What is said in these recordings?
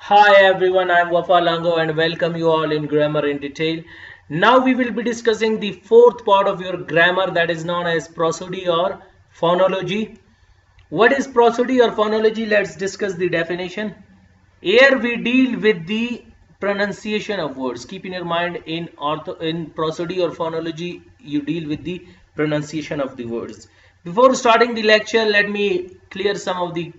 Hi everyone, I'm Wafa Lango and welcome you all in Grammar in Detail. Now we will be discussing the fourth part of your grammar that is known as prosody or phonology. What is prosody or phonology? Let's discuss the definition. Here we deal with the pronunciation of words. Keep in your mind in prosody or phonology you deal with the pronunciation of the words. Before starting the lecture, let me clear some of the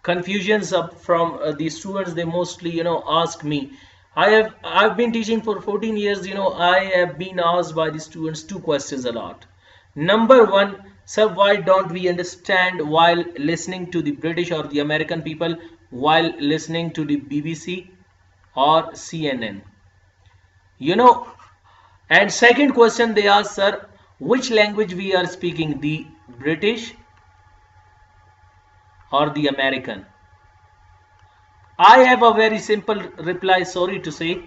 confusions up from the students. They mostly ask me. I've been teaching for 14 years. I have been asked by the students two questions a lot. Number one, sir, why don't we understand while listening to the British or the American people while listening to the BBC or CNN? you know and second question they ask, sir, which language we are speaking, the British or the American? I have a very simple reply, sorry to say.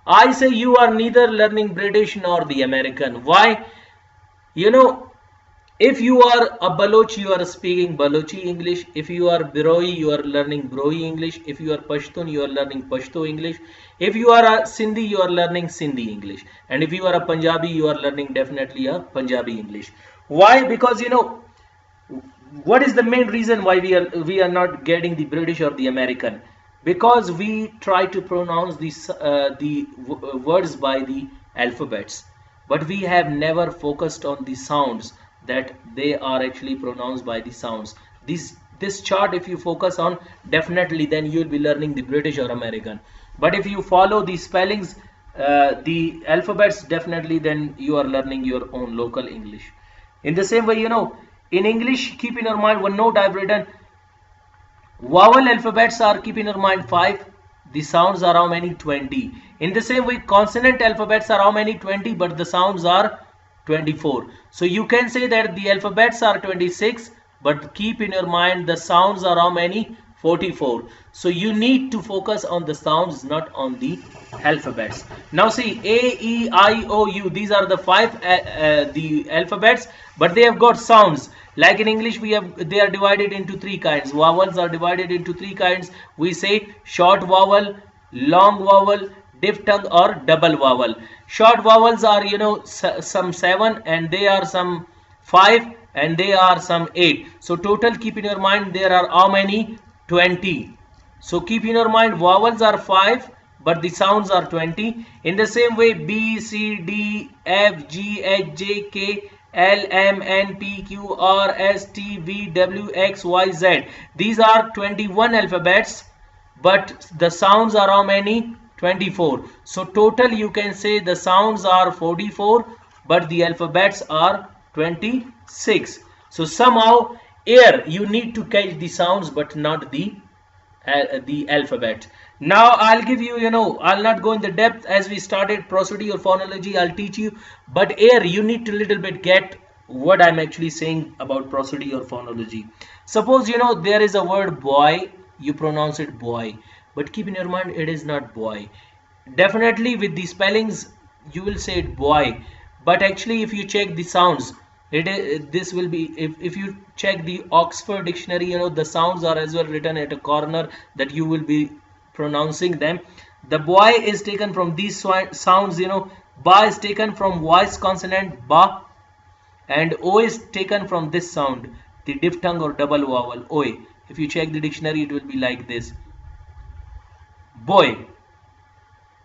I say you are neither learning British nor the American. Why? You know, if you are a Baloch, you are speaking Balochi English. If you are Biroi, you are learning Biroi English. If you are Pashtun, you are learning Pashto English. If you are a Sindhi, you are learning Sindhi English. And if you are a Punjabi, you are learning definitely a Punjabi English. Why? Because what is the main reason why we are not getting the British or the American? Because we try to pronounce the words by the alphabets, but we have never focused on the sounds, that they are actually pronounced by the sounds. This chart, if you focus on, definitely then you will be learning the British or American. But if you follow the spellings, the alphabets, definitely then you are learning your own local English. In the same way, in English, keep in your mind one note I've written. Vowel alphabets are, keep in your mind, 5. The sounds are how many? 20. In the same way, consonant alphabets are how many? 20, but the sounds are 24. So you can say that the alphabets are 26, but keep in your mind the sounds are how many? 44. So you need to focus on the sounds, not on the alphabets. Now see, A, E, I, O, U, these are the 5 the alphabets, but they have got sounds. Like in English, they are divided into 3 kinds. Vowels are divided into 3 kinds. We say short vowel, long vowel, diphthong or double vowel. Short vowels are some 7, and they are some 5, and they are some 8. So total, keep in your mind, there are how many? 20. So keep in your mind, vowels are 5, but the sounds are 20. In the same way, B, C, D, F, G, H, J, K, L, M, N, P, Q, R, S, T, V, W, X, Y, Z. These are 21 alphabets, but the sounds are how many? 24. So total you can say the sounds are 44, but the alphabets are 26. So somehow here you need to catch the sounds but not the alphabet. Now I'll give you, I'll not go in the depth as we started prosody or phonology. I'll teach you, but here you need to little bit get what I'm actually saying about prosody or phonology. Suppose there is a word boy, you pronounce it boy, but keep in your mind it is not boy. Definitely with the spellings you will say it boy, but actually if you check the sounds, this will be, if you check the Oxford dictionary, the sounds are as well written at a corner that you will be pronouncing them. The boy is taken from these sounds. Ba is taken from voice consonant ba, and o is taken from this sound, the diphthong or double vowel oi. If you check the dictionary, it will be like this, boy.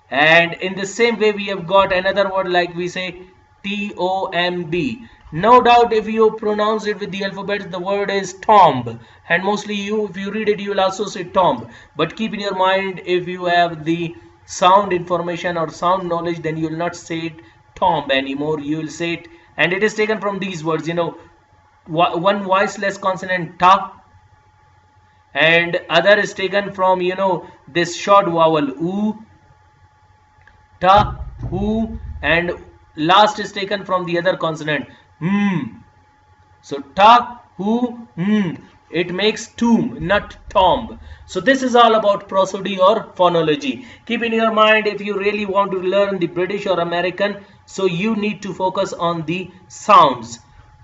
And in the same way we have got another word, like we say T-O-M-B. No doubt if you pronounce it with the alphabet, the word is tomb, and mostly if you read it, you will also say tomb. But keep in your mind, if you have the sound information or sound knowledge, then you will not say it tomb anymore, you will say it, and it is taken from these words, one voiceless consonant ta, and other is taken from this short vowel oo, ta, hu, and last is taken from the other consonant so ta, hu, it makes tomb, not tomb. So this is all about prosody or phonology. Keep in your mind, if you really want to learn the British or American, so you need to focus on the sounds.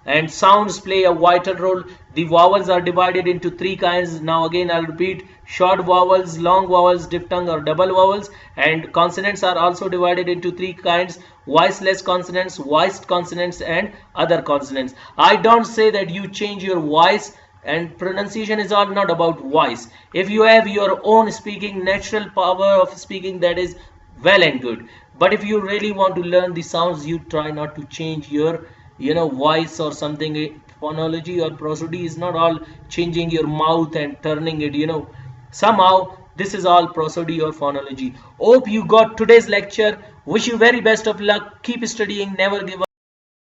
and sounds play a vital role. The vowels are divided into three kinds. Now again I'll repeat: short vowels, long vowels, diphthong or double vowels. And consonants are also divided into three kinds: voiceless consonants, voiced consonants, and other consonants. I don't say that you change your voice, and pronunciation is all not about voice. If you have your own speaking, natural power of speaking, that is well and good. But if you really want to learn the sounds, you try not to change your voice or something. Phonology or prosody is not all changing your mouth and turning it, somehow. This is all prosody or phonology. Hope you got today's lecture. Wish you very best of luck. Keep studying, never give up.